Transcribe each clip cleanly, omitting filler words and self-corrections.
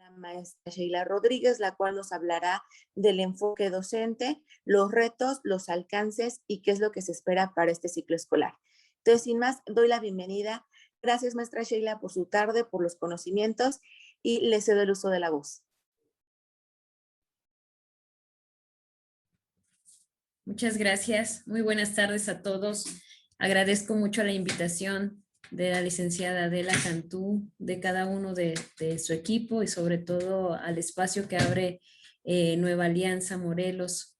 la maestra Sheila Rodríguez, la cual nos hablará del enfoque docente, los retos, los alcances y qué es lo que se espera para este ciclo escolar. Entonces, sin más, doy la bienvenida. Gracias, maestra Sheila, por su tarde, por los conocimientos y le cedo el uso de la voz. Muchas gracias. Muy buenas tardes a todos. Agradezco mucho la invitación de la licenciada Adela Cantú, de cada uno de su equipo y sobre todo al espacio que abre Nueva Alianza Morelos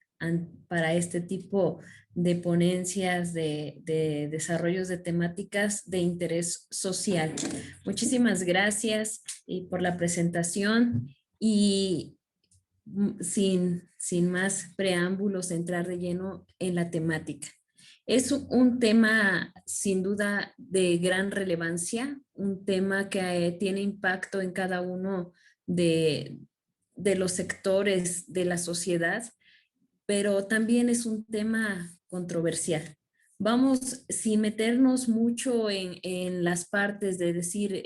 para este tipo de ponencias de desarrollos de temáticas de interés social. Muchísimas gracias por la presentación y sin más preámbulos, entrar de lleno en la temática. Es un tema sin duda de gran relevancia, un tema que tiene impacto en cada uno de los sectores de la sociedad, pero también es un tema controversial. Vamos, sin meternos mucho en las partes de decir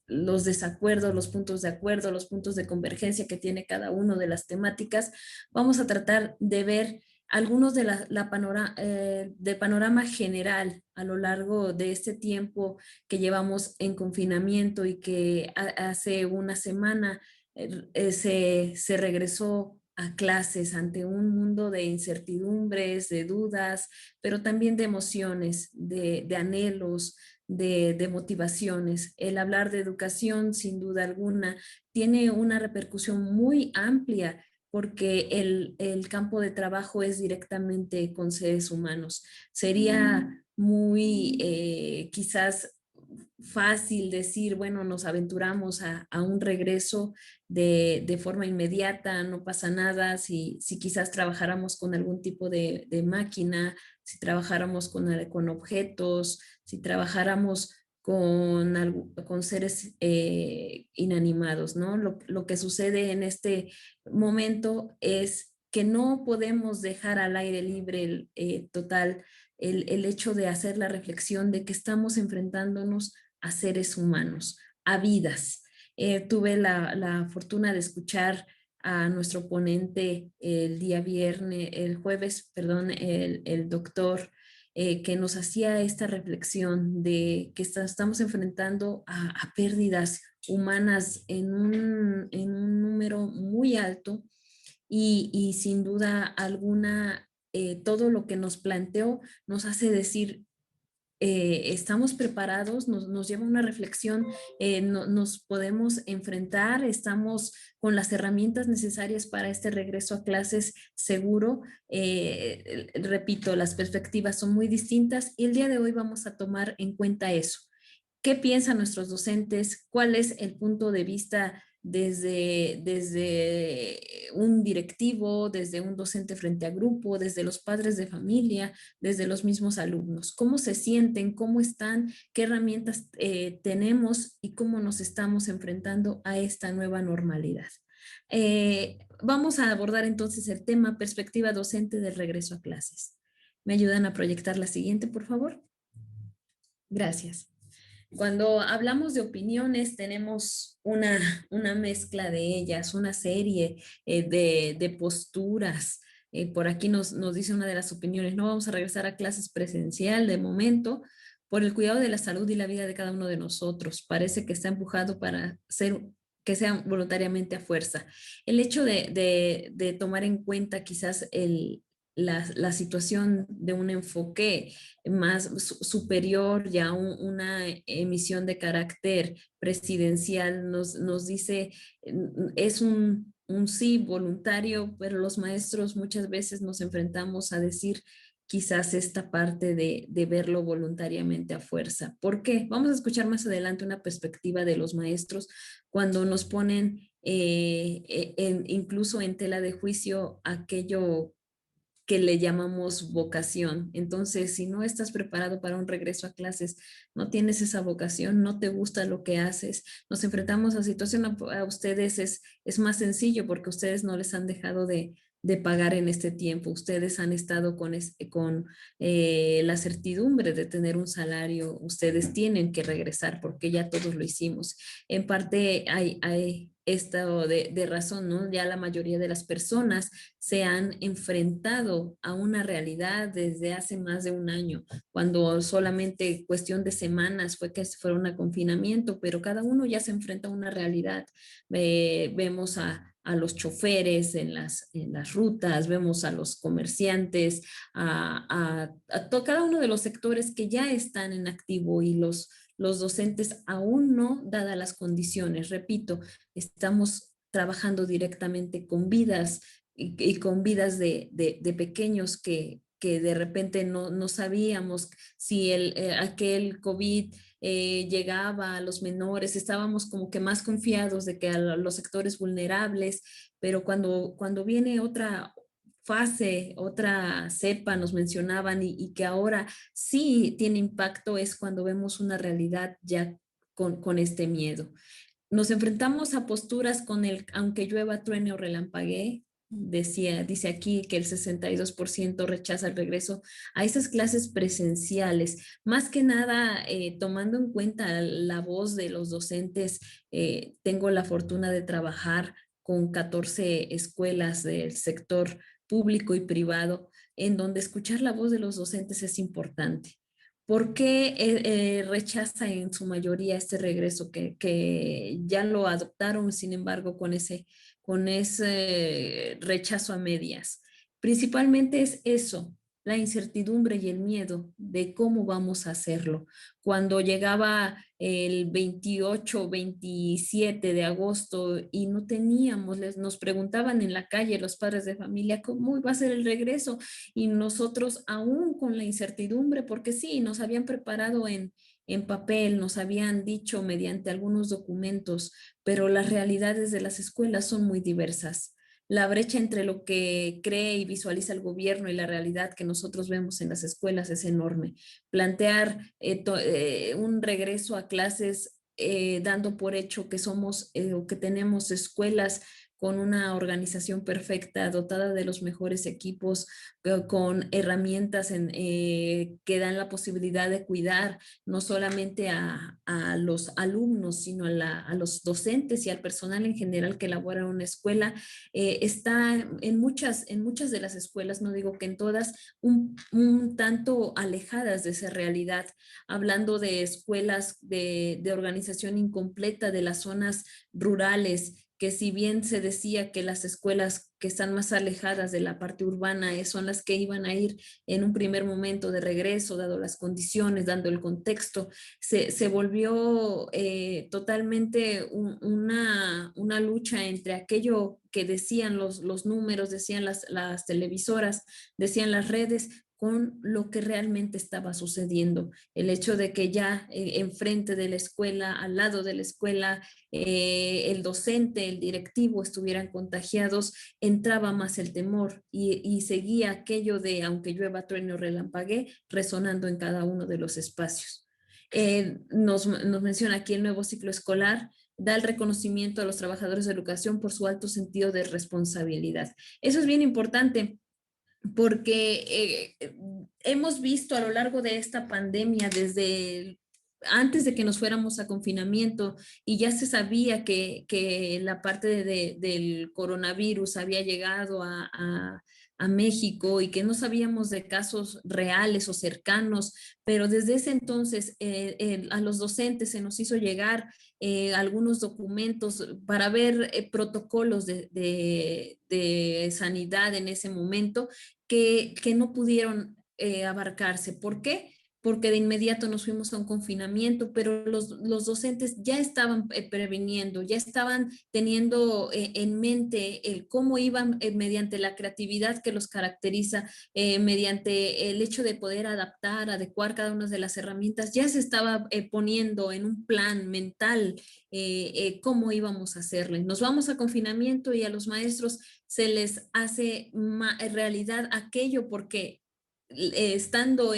los desacuerdos, los puntos de acuerdo, los puntos de convergencia que tiene cada uno de las temáticas, vamos a tratar de ver algunos de panorama general a lo largo de este tiempo que llevamos en confinamiento y que hace una semana se regresó a clases ante un mundo de incertidumbres, de dudas, pero también de emociones, de anhelos, de motivaciones. El hablar de educación, sin duda alguna, tiene una repercusión muy amplia porque el campo de trabajo es directamente con seres humanos. Sería muy quizás fácil decir, bueno, nos aventuramos a un regreso de forma inmediata, no pasa nada, si quizás trabajáramos con algún tipo de máquina, si trabajáramos con objetos, si trabajáramos con seres inanimados, ¿no? Lo que sucede en este momento es que no podemos dejar al aire libre total el hecho de hacer la reflexión de que estamos enfrentándonos a seres humanos, a vidas. Tuve la fortuna de escuchar a nuestro ponente el jueves, perdón, el doctor, que nos hacía esta reflexión de que estamos enfrentando a pérdidas humanas en un número muy alto y sin duda alguna todo lo que nos planteó nos hace decir estamos preparados, nos lleva a una reflexión, nos podemos enfrentar, estamos con las herramientas necesarias para este regreso a clases seguro. Repito, las perspectivas son muy distintas y el día de hoy vamos a tomar en cuenta eso. ¿Qué piensan nuestros docentes? ¿Cuál es el punto de vista desde un directivo, desde un docente frente a grupo, desde los padres de familia, desde los mismos alumnos? ¿Cómo se sienten? ¿Cómo están? ¿Qué herramientas tenemos? ¿Y cómo nos estamos enfrentando a esta nueva normalidad? Vamos a abordar entonces el tema perspectiva docente del regreso a clases. ¿Me ayudan a proyectar la siguiente, por favor? Gracias. Cuando hablamos de opiniones, tenemos una mezcla de ellas, una serie de posturas. Por aquí nos dice una de las opiniones, no vamos a regresar a clases presencial de momento por el cuidado de la salud y la vida de cada uno de nosotros. Parece que está empujado para que sean voluntariamente a fuerza. El hecho de tomar en cuenta quizás la situación de un enfoque más superior, ya una emisión de carácter presidencial, nos dice, es un sí voluntario, pero los maestros muchas veces nos enfrentamos a decir quizás esta parte de verlo voluntariamente a fuerza. ¿Por qué? Vamos a escuchar más adelante una perspectiva de los maestros cuando nos ponen incluso en tela de juicio aquello que le llamamos vocación. Entonces, si no estás preparado para un regreso a clases, no tienes esa vocación, no te gusta lo que haces, nos enfrentamos a situación a ustedes es más sencillo porque ustedes no les han dejado de de pagar en este tiempo. Ustedes han estado con la certidumbre de tener un salario, ustedes tienen que regresar porque ya todos lo hicimos. En parte hay esto de razón, ¿no? Ya la mayoría de las personas se han enfrentado a una realidad desde hace más de un año, cuando solamente cuestión de semanas fue que fueron a confinamiento, pero cada uno ya se enfrenta a una realidad. Vemos a los choferes en las rutas, vemos a los comerciantes, cada uno de los sectores que ya están en activo y los docentes aún no, dadas las condiciones. Repito, estamos trabajando directamente con vidas y con vidas de pequeños que de repente no sabíamos si aquel COVID llegaba a los menores, estábamos como que más confiados de que a los sectores vulnerables, pero cuando viene otra fase, otra cepa, nos mencionaban, y que ahora sí tiene impacto, es cuando vemos una realidad ya con este miedo. Nos enfrentamos a posturas con el aunque llueva, truene o relampaguee. Dice aquí que el 62% rechaza el regreso a esas clases presenciales. Más que nada, tomando en cuenta la voz de los docentes, tengo la fortuna de trabajar con 14 escuelas del sector público y privado, en donde escuchar la voz de los docentes es importante. ¿Por qué rechaza en su mayoría este regreso que ya lo adoptaron, sin embargo, con ese rechazo a medias? Principalmente es eso, la incertidumbre y el miedo de cómo vamos a hacerlo. Cuando llegaba el 28, 27 de agosto y no teníamos, nos preguntaban en la calle los padres de familia cómo iba a ser el regreso, y nosotros aún con la incertidumbre, porque sí, nos habían preparado en papel, nos habían dicho mediante algunos documentos, pero las realidades de las escuelas son muy diversas. La brecha entre lo que cree y visualiza el gobierno y la realidad que nosotros vemos en las escuelas es enorme. Plantear un regreso a clases dando por hecho que somos o que tenemos escuelas con una organización perfecta, dotada de los mejores equipos, con herramientas que dan la posibilidad de cuidar no solamente a los alumnos, sino a los docentes y al personal en general que elabora una escuela. Está en muchas de las escuelas, no digo que en todas, un tanto alejadas de esa realidad, hablando de escuelas de organización incompleta de las zonas rurales, que si bien se decía que las escuelas que están más alejadas de la parte urbana son las que iban a ir en un primer momento de regreso, dado las condiciones, dando el contexto, se volvió totalmente una lucha entre aquello que decían los números, decían las televisoras, decían las redes, con lo que realmente estaba sucediendo. El hecho de que ya enfrente de la escuela, al lado de la escuela, el docente, el directivo estuvieran contagiados, entraba más el temor y seguía aquello de aunque llueva, truene o relampaguee, resonando en cada uno de los espacios. Nos menciona aquí el nuevo ciclo escolar, da el reconocimiento a los trabajadores de educación por su alto sentido de responsabilidad. Eso es bien importante porque hemos visto a lo largo de esta pandemia, antes de que nos fuéramos a confinamiento, y ya se sabía que la parte del coronavirus había llegado a México, y que no sabíamos de casos reales o cercanos, pero desde ese entonces a los docentes se nos hizo llegar algunos documentos para ver protocolos de sanidad en ese momento que no pudieron abarcarse. ¿Por qué? Porque de inmediato nos fuimos a un confinamiento, pero los docentes ya estaban previniendo, ya estaban teniendo en mente el cómo iban mediante la creatividad que los caracteriza, mediante el hecho de poder adaptar, adecuar cada una de las herramientas, ya se estaba poniendo en un plan mental cómo íbamos a hacerle. Nos vamos a confinamiento y a los maestros se les hace realidad aquello porque estando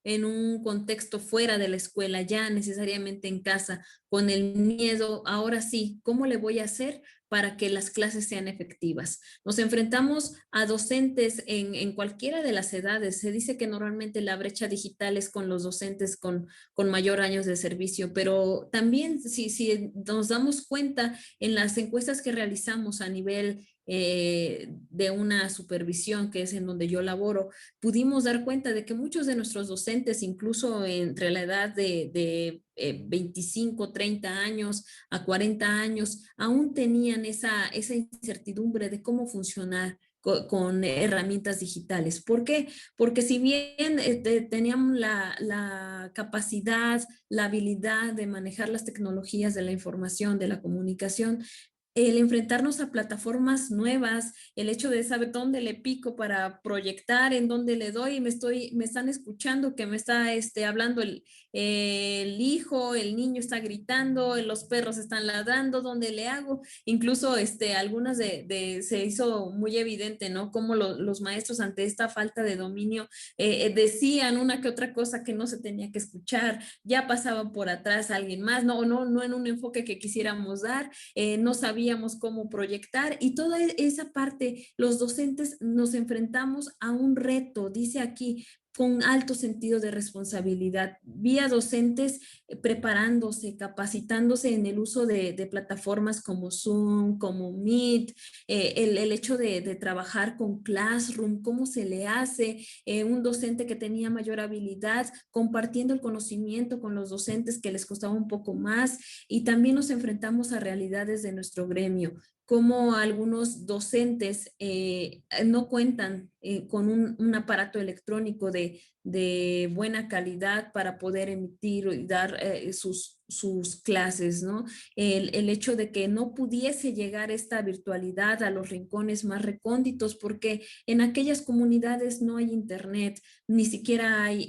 en un contexto fuera de la escuela, ya necesariamente en casa, con el miedo, ahora sí, ¿cómo le voy a hacer para que las clases sean efectivas? Nos enfrentamos a docentes en cualquiera de las edades. Se dice que normalmente la brecha digital es con los docentes con mayor años de servicio, pero también si nos damos cuenta en las encuestas que realizamos a nivel de una supervisión, que es en donde yo laboro, pudimos dar cuenta de que muchos de nuestros docentes, incluso entre la edad de 25, 30 años a 40 años, aún tenían esa incertidumbre de cómo funcionar con herramientas digitales. ¿Por qué? Porque si bien teníamos la capacidad, la habilidad de manejar las tecnologías de la información, de la comunicación, el enfrentarnos a plataformas nuevas, el hecho de saber dónde le pico para proyectar, en dónde le doy, me están escuchando, que me está hablando el hijo, el niño está gritando, los perros están ladrando, dónde le hago, incluso algunas se hizo muy evidente, ¿no? Cómo los maestros ante esta falta de dominio decían una que otra cosa que no se tenía que escuchar, ya pasaba por atrás alguien más, no en un enfoque que quisiéramos dar, no sabíamos cómo proyectar y toda esa parte, los docentes nos enfrentamos a un reto, dice aquí, con alto sentido de responsabilidad, vía docentes preparándose, capacitándose en el uso de plataformas como Zoom, como Meet, el hecho de trabajar con Classroom, cómo se le hace, un docente que tenía mayor habilidad, compartiendo el conocimiento con los docentes que les costaba un poco más, y también nos enfrentamos a realidades de nuestro gremio, como algunos docentes no cuentan con un aparato electrónico de buena calidad para poder emitir y dar sus clases, ¿no? El hecho de que no pudiese llegar esta virtualidad a los rincones más recónditos, porque en aquellas comunidades no hay internet, ni siquiera hay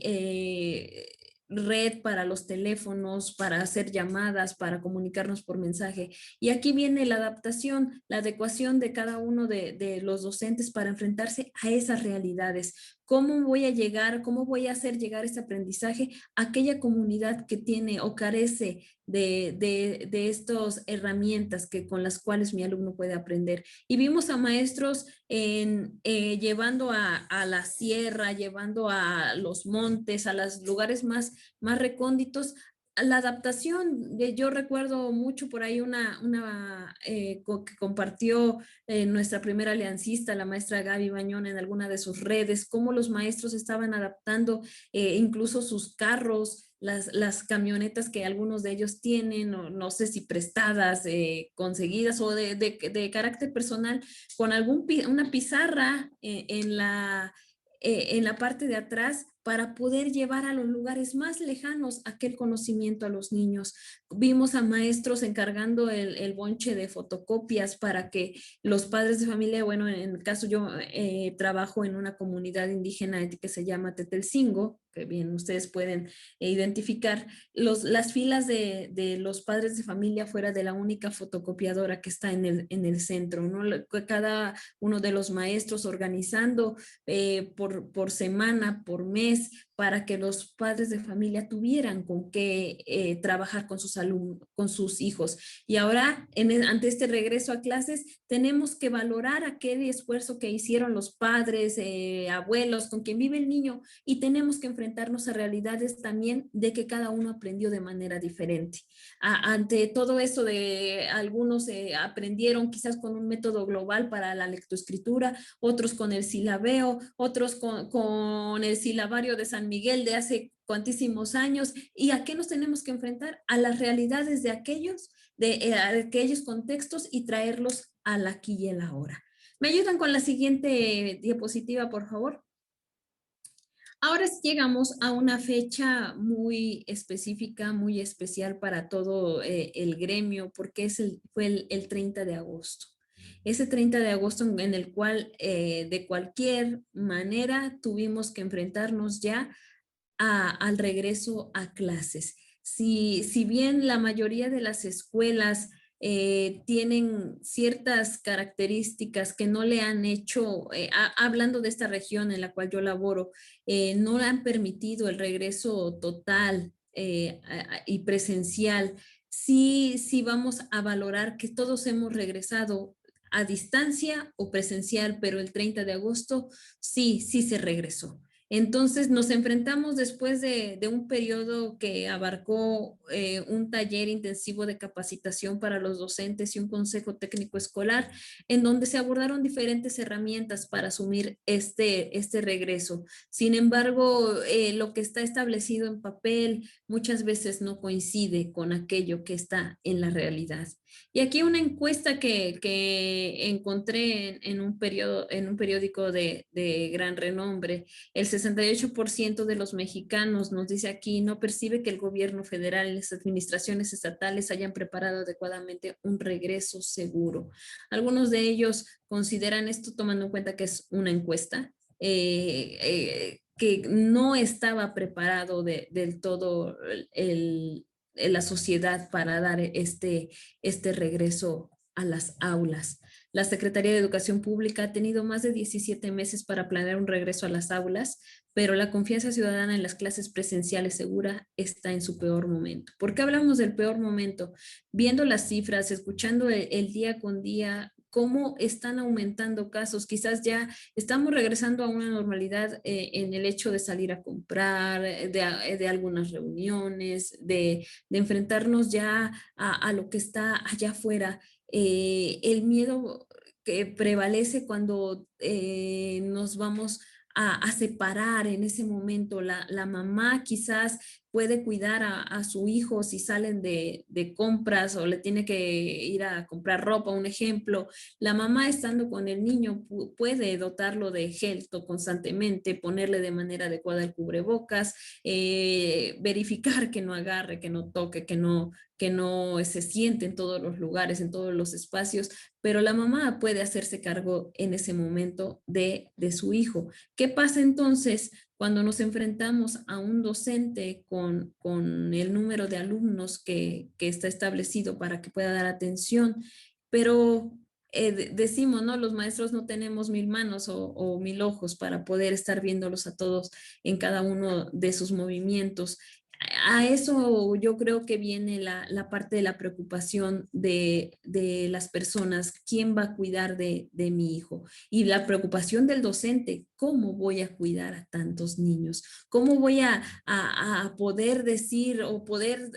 red para los teléfonos, para hacer llamadas, para comunicarnos por mensaje. Y aquí viene la adaptación, la adecuación de cada uno de los docentes para enfrentarse a esas realidades. ¿Cómo voy a llegar, cómo voy a hacer llegar ese aprendizaje a aquella comunidad que tiene o carece de estas herramientas con las cuales mi alumno puede aprender? Y vimos a maestros llevando a la sierra, llevando a los montes, a los lugares más recónditos, la adaptación. Yo recuerdo mucho por ahí que compartió nuestra primera aliancista, la maestra Gaby Bañón, en alguna de sus redes, cómo los maestros estaban adaptando incluso sus carros, las camionetas que algunos de ellos tienen, no sé si prestadas, conseguidas o de carácter personal, con una pizarra en la parte de atrás para poder llevar a los lugares más lejanos aquel conocimiento a los niños. Vimos a maestros encargando el bonche de fotocopias para que los padres de familia, bueno, en el caso yo trabajo en una comunidad indígena que se llama Tetelcingo, que bien ustedes pueden identificar, las filas de los padres de familia fuera de la única fotocopiadora que está en el centro, ¿no? Cada uno de los maestros organizando por semana, por mes, para que los padres de familia tuvieran con qué trabajar con sus alumnos, con sus hijos. Y ahora, ante este regreso a clases, tenemos que valorar aquel esfuerzo que hicieron los padres, abuelos, con quien vive el niño, y tenemos que enfrentarnos a realidades también de que cada uno aprendió de manera diferente. Ante todo eso de algunos aprendieron quizás con un método global para la lectoescritura, otros con el silabeo, otros con el silabario de San Miguel de hace cuantísimos años. ¿Y a qué nos tenemos que enfrentar? A las realidades de aquellos contextos y traerlos al aquí y el ahora. ¿Me ayudan con la siguiente diapositiva, por favor? Ahora llegamos a una fecha muy específica, muy especial para todo el gremio, porque fue el 30 de agosto. Ese 30 de agosto en el cual de cualquier manera tuvimos que enfrentarnos ya al regreso a clases. Si bien la mayoría de las escuelas tienen ciertas características que no le han hecho, hablando de esta región en la cual yo laboro, no le han permitido el regreso total y presencial. Sí, sí vamos a valorar que todos hemos regresado a distancia o presencial, pero el 30 de agosto sí, sí se regresó. Entonces nos enfrentamos después de un periodo que abarcó un taller intensivo de capacitación para los docentes y un consejo técnico escolar, en donde se abordaron diferentes herramientas para asumir este regreso. Sin embargo, lo que está establecido en papel muchas veces no coincide con aquello que está en la realidad. Y aquí una encuesta que encontré en un periódico de gran renombre, el 68% de los mexicanos, nos dice aquí, no percibe que el gobierno federal y las administraciones estatales hayan preparado adecuadamente un regreso seguro. Algunos de ellos consideran esto tomando en cuenta que es una encuesta, que no estaba preparado del todo la sociedad para dar este regreso a las aulas. La Secretaría de Educación Pública ha tenido más de 17 meses para planear un regreso a las aulas, pero la confianza ciudadana en las clases presenciales segura está en su peor momento. ¿Por qué hablamos del peor momento? Viendo las cifras, escuchando el día con día, cómo están aumentando casos, quizás ya estamos regresando a una normalidad en el hecho de salir a comprar, de algunas reuniones, de enfrentarnos ya a lo que está allá afuera. El miedo que prevalece cuando nos vamos a separar en ese momento. La mamá quizás puede cuidar a su hijo si salen de compras o le tiene que ir a comprar ropa, un ejemplo. La mamá estando con el niño puede dotarlo de gel constantemente, ponerle de manera adecuada el cubrebocas, verificar que no agarre, que no toque, que no se siente en todos los lugares, en todos los espacios, pero la mamá puede hacerse cargo en ese momento de su hijo. ¿Qué pasa entonces cuando nos enfrentamos a un docente con el número de alumnos que está establecido para que pueda dar atención? Pero decimos, ¿no? Los maestros no tenemos 1000 manos o 1000 ojos para poder estar viéndolos a todos en cada uno de sus movimientos. A eso yo creo que viene la parte de la preocupación de las personas, ¿quién va a cuidar de mi hijo? Y la preocupación del docente, ¿cómo voy a cuidar a tantos niños? ¿Cómo voy a poder decir o poder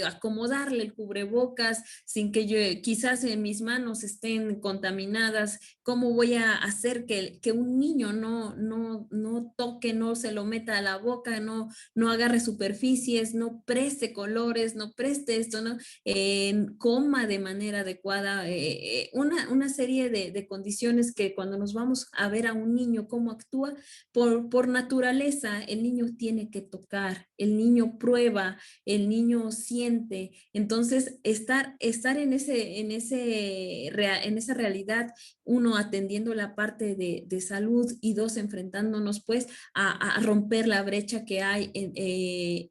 acomodarle el cubrebocas sin que yo, quizás en mis manos estén contaminadas? ¿Cómo voy a hacer que un niño no toque, no se lo meta a la boca, no agarre superficies, no preste colores, no preste esto, ¿no? Coma de manera adecuada, una serie de condiciones que cuando nos vamos a ver a un niño cómo actúa, por naturaleza, el niño tiene que tocar, el niño prueba, el niño siente. Entonces, estar en esa realidad, uno atendiendo la parte de salud y dos enfrentándonos pues a romper la brecha que hay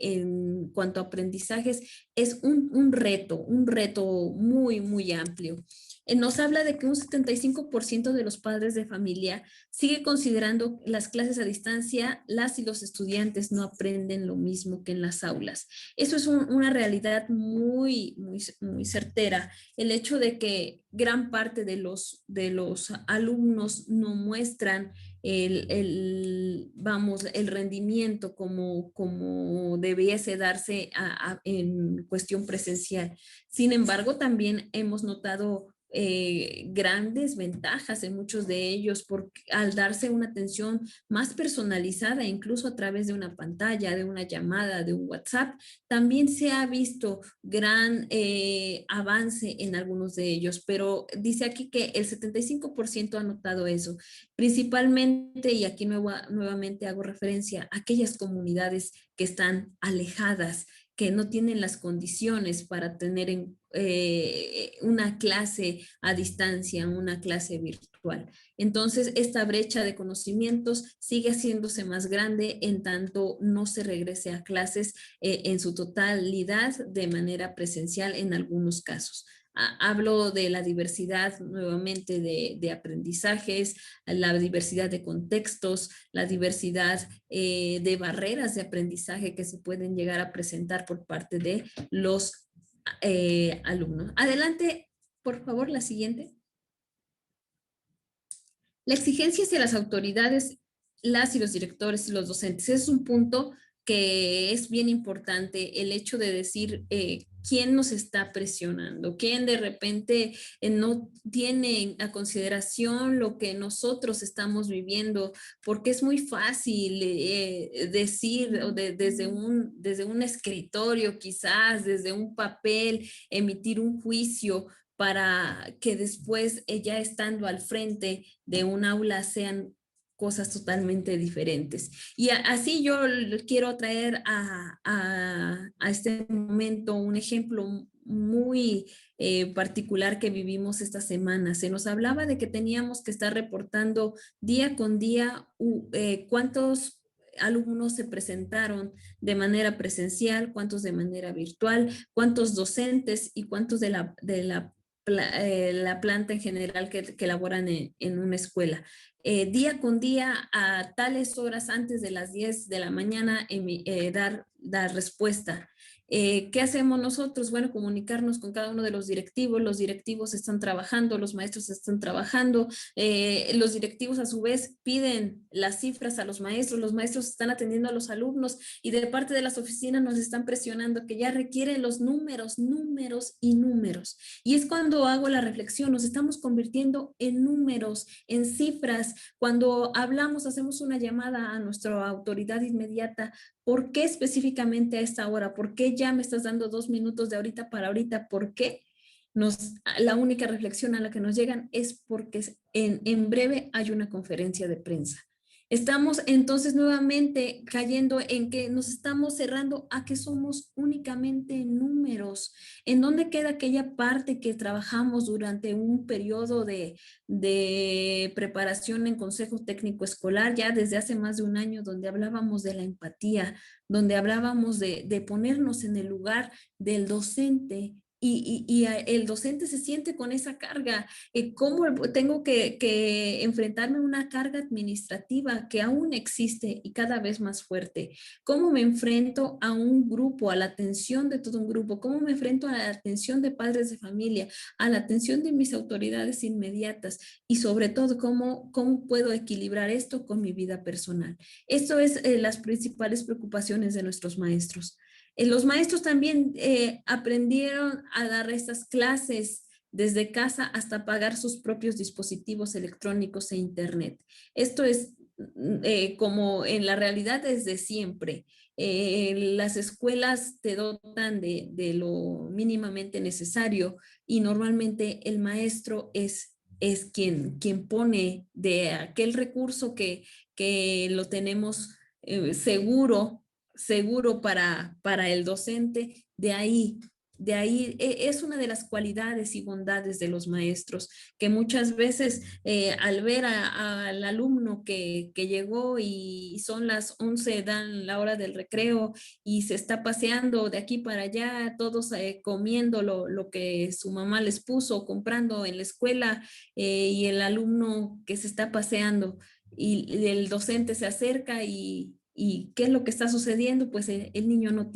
en cuanto a aprendizajes, es un reto muy, muy amplio. Nos habla de que un 75% de los padres de familia sigue considerando las clases a distancia, las y los estudiantes no aprenden lo mismo que en las aulas. Eso es una realidad muy, muy, muy certera. El hecho de que gran parte de los alumnos no muestran el rendimiento como debiese darse en cuestión presencial. Sin embargo, también hemos notado grandes ventajas en muchos de ellos al darse una atención más personalizada, incluso a través de una pantalla, de una llamada, de un WhatsApp, también se ha visto gran avance en algunos de ellos, pero dice aquí que el 75% ha notado eso, principalmente, y aquí nuevamente hago referencia a aquellas comunidades que están alejadas, que no tienen las condiciones para tener una clase a distancia, una clase virtual. Entonces, esta brecha de conocimientos sigue haciéndose más grande en tanto no se regrese a clases en su totalidad de manera presencial en algunos casos. Hablo de la diversidad nuevamente de aprendizajes, la diversidad de contextos, la diversidad de barreras de aprendizaje que se pueden llegar a presentar por parte de los alumnos. Adelante, por favor, la siguiente. La exigencia hacia las autoridades, las y los directores y los docentes, es un punto que es bien importante, el hecho de decir quién nos está presionando, quién de repente no tiene a consideración lo que nosotros estamos viviendo, porque es muy fácil decir desde un escritorio quizás, desde un papel, emitir un juicio para que después ya estando al frente de un aula sean cosas totalmente diferentes. Y así yo quiero traer a este momento un ejemplo muy particular que vivimos esta semana. Se nos hablaba de que teníamos que estar reportando día con día cuántos alumnos se presentaron de manera presencial, cuántos de manera virtual, cuántos docentes y cuántos de la planta en general que laboran en una escuela. Día con día, a tales horas antes de las 10 de la mañana, dar respuesta. ¿Qué hacemos nosotros? Bueno, comunicarnos con cada uno de los directivos están trabajando, los maestros están trabajando, los directivos a su vez piden las cifras a los maestros están atendiendo a los alumnos y de parte de las oficinas nos están presionando que ya requieren los números y números. Y es cuando hago la reflexión, nos estamos convirtiendo en números, en cifras. Cuando hablamos, hacemos una llamada a nuestra autoridad inmediata. ¿Por qué específicamente a esta hora? ¿Por qué ya me estás dando 2 minutos de ahorita para ahorita? ¿Por qué? La única reflexión a la que nos llegan es porque en breve hay una conferencia de prensa. Estamos entonces nuevamente cayendo en que nos estamos cerrando a que somos únicamente números. ¿En dónde queda aquella parte que trabajamos durante un periodo de preparación en Consejo Técnico Escolar ya desde hace más de un año, donde hablábamos de la empatía, donde hablábamos de ponernos en el lugar del docente? Y el docente se siente con esa carga. ¿Cómo tengo que enfrentarme a una carga administrativa que aún existe y cada vez más fuerte? ¿Cómo me enfrento a un grupo, a la atención de todo un grupo? ¿Cómo me enfrento a la atención de padres de familia, a la atención de mis autoridades inmediatas? Y sobre todo, ¿cómo puedo equilibrar esto con mi vida personal? Esto es las principales preocupaciones de nuestros maestros. Los maestros también aprendieron a dar estas clases desde casa hasta pagar sus propios dispositivos electrónicos e internet. Esto es como en la realidad desde siempre. Las escuelas te dotan de lo mínimamente necesario y normalmente el maestro es quien pone de aquel recurso que lo tenemos seguro para el docente, de ahí es una de las cualidades y bondades de los maestros, que muchas veces al ver al alumno que llegó y son las 11, dan la hora del recreo y se está paseando de aquí para allá, todos comiendo lo que su mamá les puso, comprando en la escuela y el alumno que se está paseando y el docente se acerca ¿y qué es lo que está sucediendo? Pues el niño no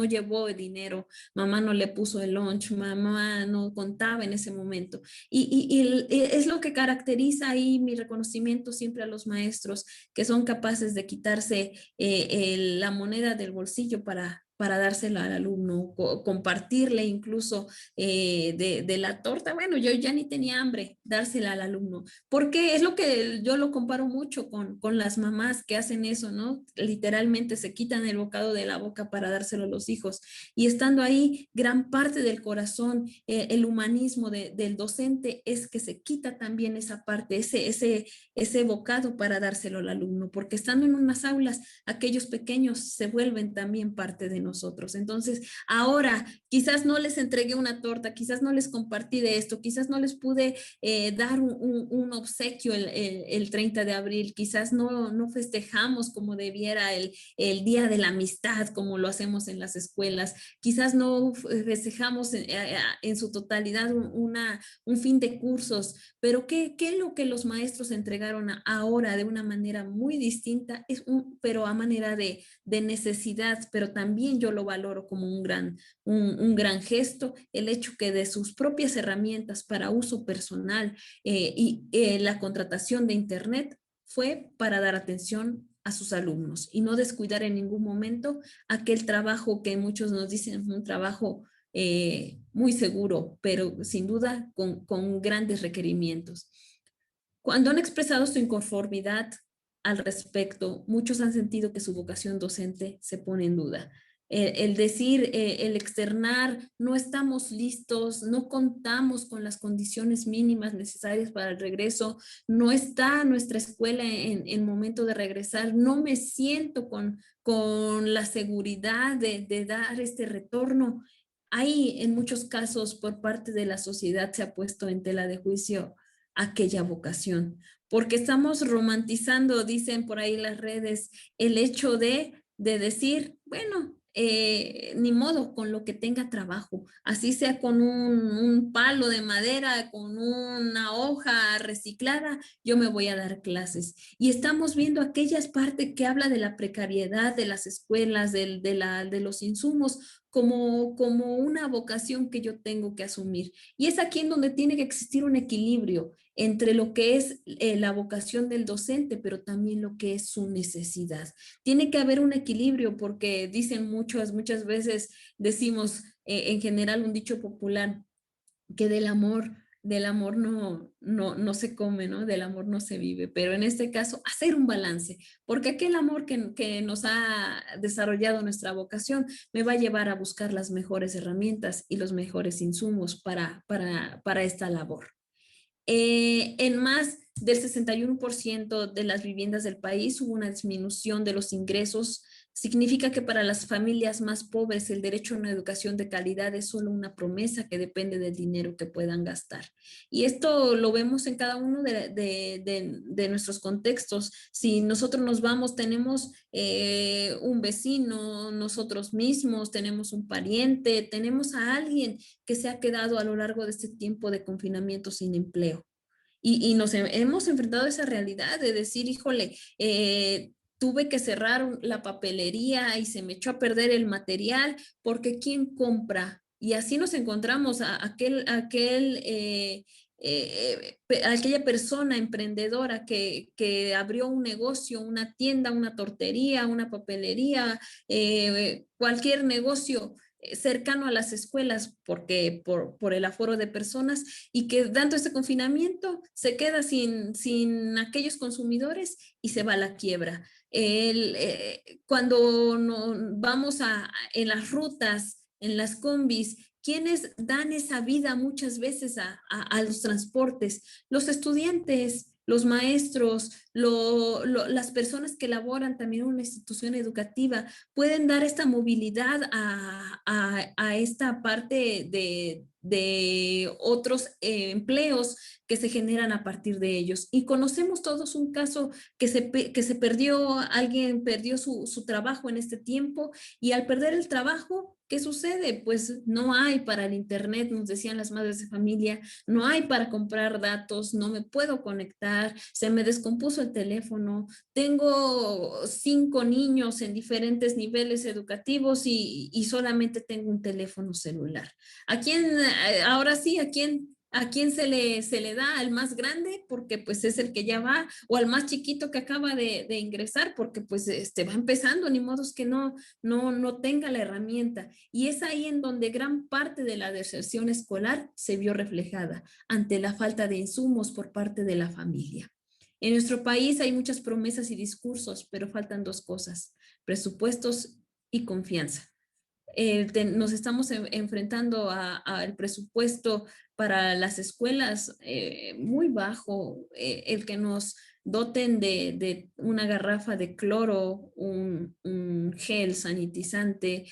llevó el dinero, mamá no le puso el lunch, mamá no contaba en ese momento. Es lo que caracteriza ahí mi reconocimiento siempre a los maestros, que son capaces de quitarse la moneda del bolsillo para dársela al alumno, compartirle incluso de la torta. Bueno, yo ya ni tenía hambre, dársela al alumno, porque es lo que yo lo comparo mucho con las mamás que hacen eso, ¿no? Literalmente se quitan el bocado de la boca para dárselo a los hijos. Y estando ahí, gran parte del corazón, el humanismo del docente es que se quita también esa parte, ese bocado para dárselo al alumno, porque estando en unas aulas, aquellos pequeños se vuelven también parte de nosotros. nosotros. Entonces, ahora quizás no les entregué una torta, quizás no les compartí de esto, quizás no les pude dar un obsequio el 30 de abril, quizás no festejamos como debiera el Día de la Amistad, como lo hacemos en las escuelas, quizás no festejamos en su totalidad un fin de cursos, pero ¿qué es lo que los maestros entregaron ahora de una manera muy distinta? Pero a manera de necesidad, pero también yo lo valoro como un gran gesto, el hecho que de sus propias herramientas para uso personal la contratación de Internet fue para dar atención a sus alumnos y no descuidar en ningún momento aquel trabajo que muchos nos dicen, un trabajo muy seguro, pero sin duda con grandes requerimientos. Cuando han expresado su inconformidad al respecto, muchos han sentido que su vocación docente se pone en duda. El decir, el externar, no estamos listos, no contamos con las condiciones mínimas necesarias para el regreso, no está nuestra escuela en momento de regresar, no me siento con la seguridad de dar este retorno. Ahí, en muchos casos, por parte de la sociedad se ha puesto en tela de juicio aquella vocación, porque estamos romantizando, dicen por ahí las redes, el hecho de decir, bueno, ni modo, con lo que tenga trabajo, así sea con un palo de madera, con una hoja reciclada, yo me voy a dar clases. Y estamos viendo aquellas partes que habla de la precariedad de las escuelas, de los insumos, como una vocación que yo tengo que asumir. Y es aquí en donde tiene que existir un equilibrio entre lo que es la vocación del docente, pero también lo que es su necesidad. Tiene que haber un equilibrio porque dicen muchas veces, decimos en general un dicho popular, que del amor no se come, ¿no? Del amor no se vive, pero en este caso hacer un balance, porque aquel amor que nos ha desarrollado nuestra vocación me va a llevar a buscar las mejores herramientas y los mejores insumos para esta labor. En más del 61% de las viviendas del país hubo una disminución de los ingresos. Significa que para las familias más pobres el derecho a una educación de calidad es solo una promesa que depende del dinero que puedan gastar. Y esto lo vemos en cada uno de nuestros contextos. Si nosotros nos vamos, tenemos un vecino, nosotros mismos, tenemos un pariente, tenemos a alguien que se ha quedado a lo largo de este tiempo de confinamiento sin empleo. Y nos hemos enfrentado a esa realidad de decir, híjole, tuve que cerrar la papelería y se me echó a perder el material porque ¿quién compra? Y así nos encontramos a aquella persona emprendedora que abrió un negocio, una tienda, una tortería, una papelería, cualquier negocio cercano a las escuelas porque por el aforo de personas y que dando este confinamiento se queda sin aquellos consumidores y se va a la quiebra. Cuando vamos en las rutas, en las combis, ¿quiénes dan esa vida muchas veces a los transportes? Los estudiantes, los maestros, las personas que laboran también en una institución educativa, pueden dar esta movilidad a esta parte de otros empleos que se generan a partir de ellos. Y conocemos todos un caso que se perdió, alguien perdió su trabajo en este tiempo y al perder el trabajo, ¿qué sucede? Pues no hay para el internet, nos decían las madres de familia, no hay para comprar datos, no me puedo conectar, se me descompuso el teléfono, tengo 5 niños en diferentes niveles educativos y solamente tengo un teléfono celular. ¿A quién, ahora sí, a quién se le da? ¿Al más grande? Porque pues es el que ya va, o al más chiquito que acaba de ingresar, porque pues va empezando, ni modo que no tenga la herramienta. Y es ahí en donde gran parte de la deserción escolar se vio reflejada ante la falta de insumos por parte de la familia. En nuestro país hay muchas promesas y discursos, pero faltan dos cosas: presupuestos y confianza. nos estamos enfrentando al presupuesto para las escuelas muy bajo, el que nos doten de una garrafa de cloro, un gel sanitizante,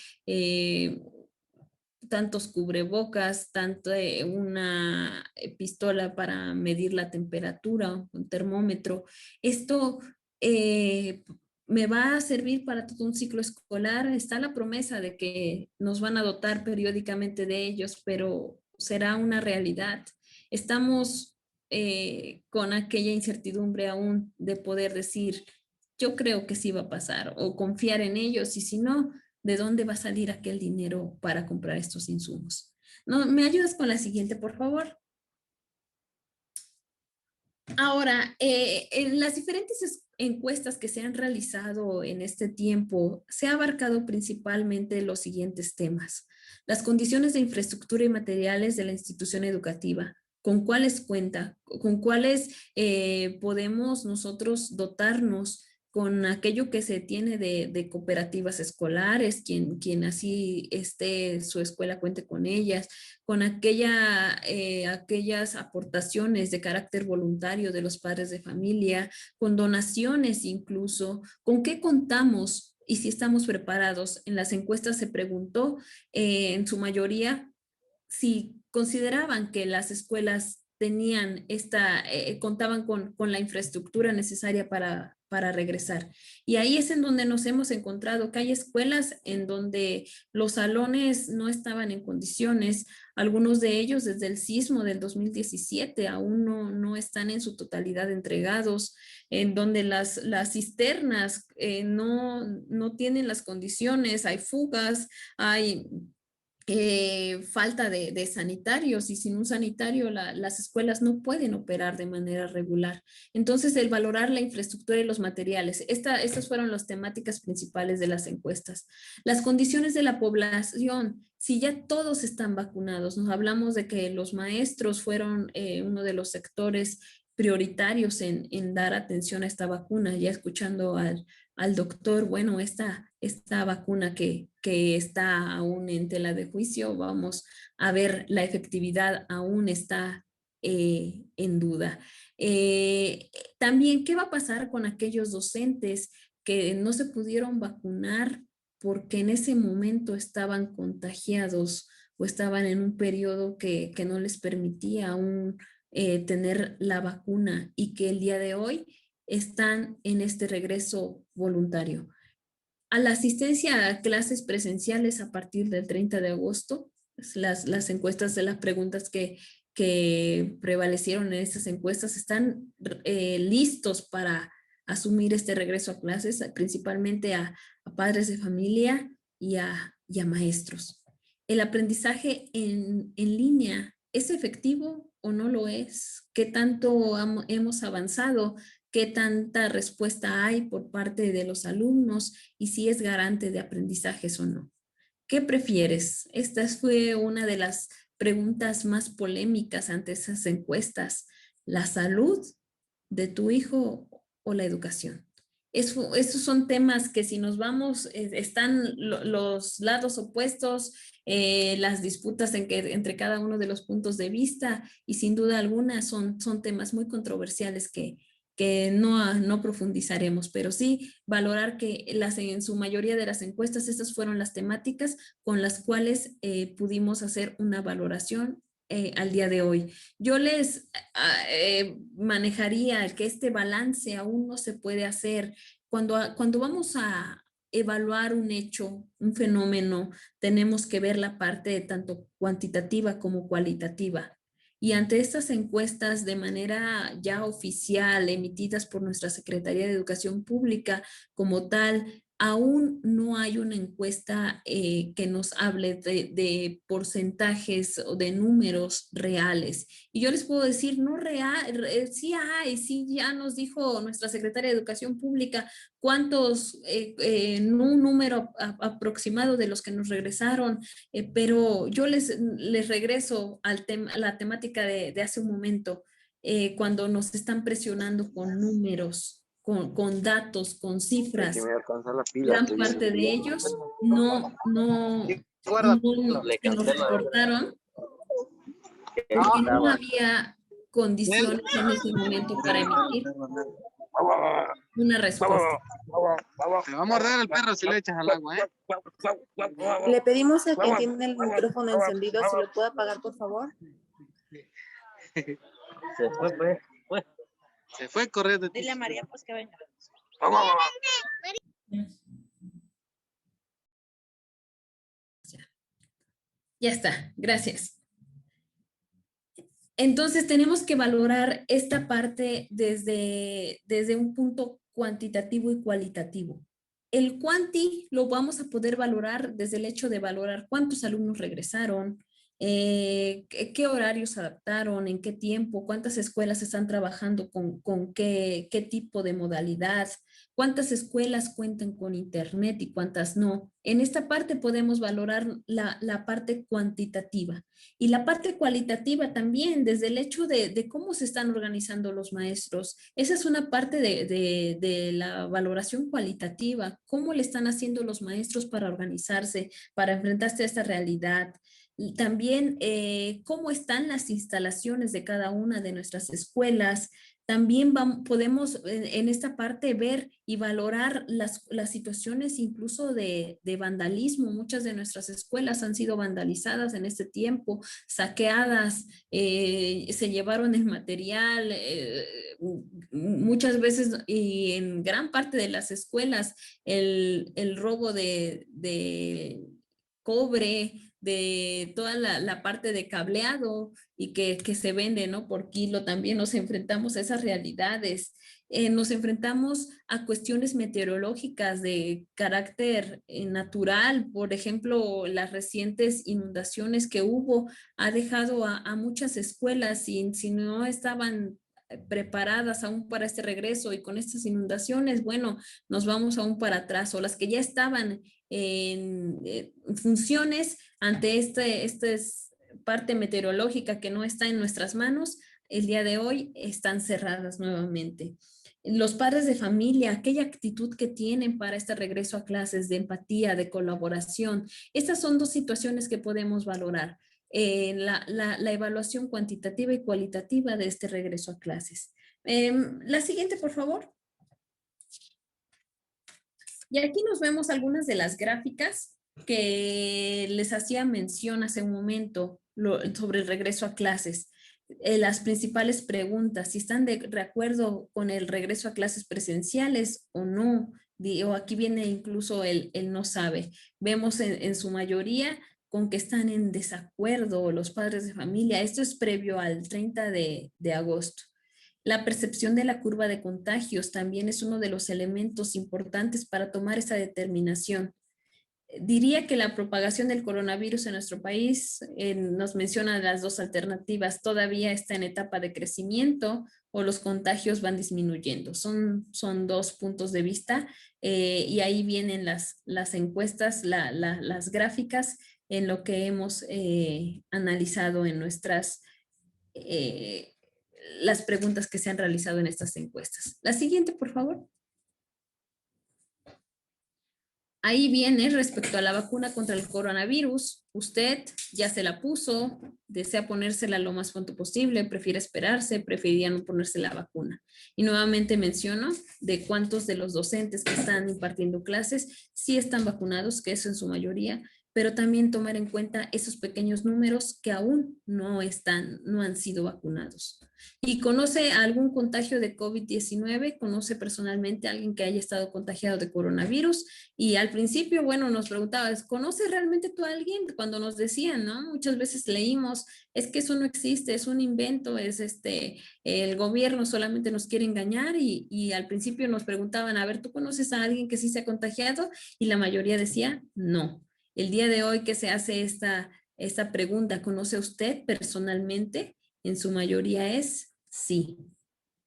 tantos cubrebocas, tanto una pistola para medir la temperatura, un termómetro. Esto me va a servir para todo un ciclo escolar. Está la promesa de que nos van a dotar periódicamente de ellos, pero será una realidad. Estamos con aquella incertidumbre aún de poder decir, yo creo que sí va a pasar, o confiar en ellos, y si no, ¿de dónde va a salir aquel dinero para comprar estos insumos? ¿No? ¿Me ayudas con la siguiente, por favor? Ahora, en las diferentes encuestas que se han realizado en este tiempo, se ha abarcado principalmente los siguientes temas: las condiciones de infraestructura y materiales de la institución educativa, con cuáles cuenta, con cuáles podemos nosotros dotarnos, con aquello que se tiene de cooperativas escolares, quien así esté su escuela cuente con ellas, con aquellas aportaciones de carácter voluntario de los padres de familia, con donaciones incluso, con qué contamos y si estamos preparados. En las encuestas se preguntó en su mayoría si consideraban que las escuelas tenían contaban con la infraestructura necesaria para regresar. Y ahí es en donde nos hemos encontrado que hay escuelas en donde los salones no estaban en condiciones, algunos de ellos desde el sismo del 2017 aún no están en su totalidad entregados, en donde las cisternas no tienen las condiciones, hay fugas, hay falta de sanitarios, y sin un sanitario las escuelas no pueden operar de manera regular. Entonces, el valorar la infraestructura y los materiales, estas fueron las temáticas principales de las encuestas. Las condiciones de la población, si ya todos están vacunados, nos hablamos de que los maestros fueron uno de los sectores prioritarios en dar atención a esta vacuna, ya escuchando al doctor, bueno, esta vacuna que está aún en tela de juicio, vamos a ver la efectividad, aún está en duda. También, ¿qué va a pasar con aquellos docentes que no se pudieron vacunar porque en ese momento estaban contagiados o estaban en un periodo que no les permitía aún tener la vacuna, y que el día de hoy están en este regreso voluntario? A la asistencia a clases presenciales a partir del 30 de agosto, las encuestas de las preguntas que prevalecieron en estas encuestas están listos para asumir este regreso a clases, principalmente a padres de familia y a maestros. ¿El aprendizaje en línea es efectivo o no lo es? ¿Qué tanto hemos avanzado? ¿Qué tanta respuesta hay por parte de los alumnos? Y si es garante de aprendizajes o no. ¿Qué prefieres? Esta fue una de las preguntas más polémicas ante esas encuestas: ¿la salud de tu hijo o la educación? Esos son temas que, si nos vamos, están los lados opuestos, las disputas entre cada uno de los puntos de vista, y sin duda alguna son temas muy controversiales que no profundizaremos, pero sí valorar que en su mayoría de las encuestas, estas fueron las temáticas con las cuales pudimos hacer una valoración al día de hoy. Yo les manejaría que este balance aún no se puede hacer. Cuando vamos a evaluar un hecho, un fenómeno, tenemos que ver la parte tanto cuantitativa como cualitativa. Y ante estas encuestas de manera ya oficial, emitidas por nuestra Secretaría de Educación Pública como tal, aún no hay una encuesta que nos hable de porcentajes o de números reales. Y yo les puedo decir, no real, sí hay, sí ya nos dijo nuestra Secretaria de Educación Pública cuántos, un número aproximado de los que nos regresaron, pero yo les regreso a la temática de hace un momento, cuando nos están presionando con números, con datos, con cifras. Que me alcanza la pila. Gran parte de ellos no Guarda. que nos reportaron porque no había condiciones en ese momento para emitir una respuesta. Te va a morder el perro si le echas al agua, ¿eh? Le pedimos a quien tiene el micrófono encendido si lo puede apagar, por favor. Se fue, pues. Se fue corriendo. Dile a María, pues que venga. Ya está, gracias. Entonces tenemos que valorar esta parte desde un punto cuantitativo y cualitativo. El cuanti lo vamos a poder valorar desde el hecho de valorar cuántos alumnos regresaron, qué horarios adaptaron, en qué tiempo, cuántas escuelas están trabajando con qué tipo de modalidad, cuántas escuelas cuentan con internet y cuántas no. En esta parte podemos valorar la parte cuantitativa y la parte cualitativa también desde el hecho de cómo se están organizando los maestros. Esa es una parte de la valoración cualitativa, cómo le están haciendo los maestros para organizarse, para enfrentarse a esta realidad. Y también cómo están las instalaciones de cada una de nuestras escuelas. También podemos en esta parte ver y valorar las situaciones incluso de vandalismo. Muchas de nuestras escuelas han sido vandalizadas en este tiempo, saqueadas, se llevaron el material, muchas veces y en gran parte de las escuelas el robo de cobre, de toda la parte de cableado y que se vende, ¿no? Por kilo, también nos enfrentamos a esas realidades. Nos enfrentamos a cuestiones meteorológicas de carácter natural, por ejemplo, las recientes inundaciones que hubo ha dejado a muchas escuelas si no estaban preparadas aún para este regreso y con estas inundaciones, bueno, nos vamos aún para atrás o las que ya estaban en funciones ante esta parte meteorológica que no está en nuestras manos, el día de hoy están cerradas nuevamente. Los padres de familia, aquella actitud que tienen para este regreso a clases de empatía, de colaboración, estas son dos situaciones que podemos valorar. La evaluación cuantitativa y cualitativa de este regreso a clases. La siguiente, por favor. Y aquí nos vemos algunas de las gráficas que les hacía mención hace un momento sobre el regreso a clases. Las principales preguntas, si están de acuerdo con el regreso a clases presenciales o no, o aquí viene incluso el no sabe. Vemos en su mayoría con que están en desacuerdo los padres de familia. Esto es previo al 30 de agosto. La percepción de la curva de contagios también es uno de los elementos importantes para tomar esa determinación. Diría que la propagación del coronavirus en nuestro país nos menciona las dos alternativas. Todavía está en etapa de crecimiento o los contagios van disminuyendo. Son dos puntos de vista y ahí vienen las encuestas, las gráficas en lo que hemos analizado en nuestras las preguntas que se han realizado en estas encuestas. La siguiente, por favor. Ahí viene respecto a la vacuna contra el coronavirus. Usted ya se la puso, desea ponérsela lo más pronto posible, prefiere esperarse, preferiría no ponerse la vacuna. Y nuevamente menciono de cuántos de los docentes que están impartiendo clases sí están vacunados, que eso en su mayoría, pero también tomar en cuenta esos pequeños números que aún no han sido vacunados. ¿Y conoce algún contagio de COVID-19? ¿Conoce personalmente a alguien que haya estado contagiado de coronavirus? Y al principio, bueno, nos preguntabas, ¿conoces realmente tú a alguien? Cuando nos decían, ¿no? Muchas veces leímos, es que eso no existe, es un invento, es el gobierno solamente nos quiere engañar y al principio nos preguntaban, a ver, ¿tú conoces a alguien que sí se ha contagiado? Y la mayoría decía, no. El día de hoy que se hace esta pregunta, ¿conoce usted personalmente? En su mayoría es sí.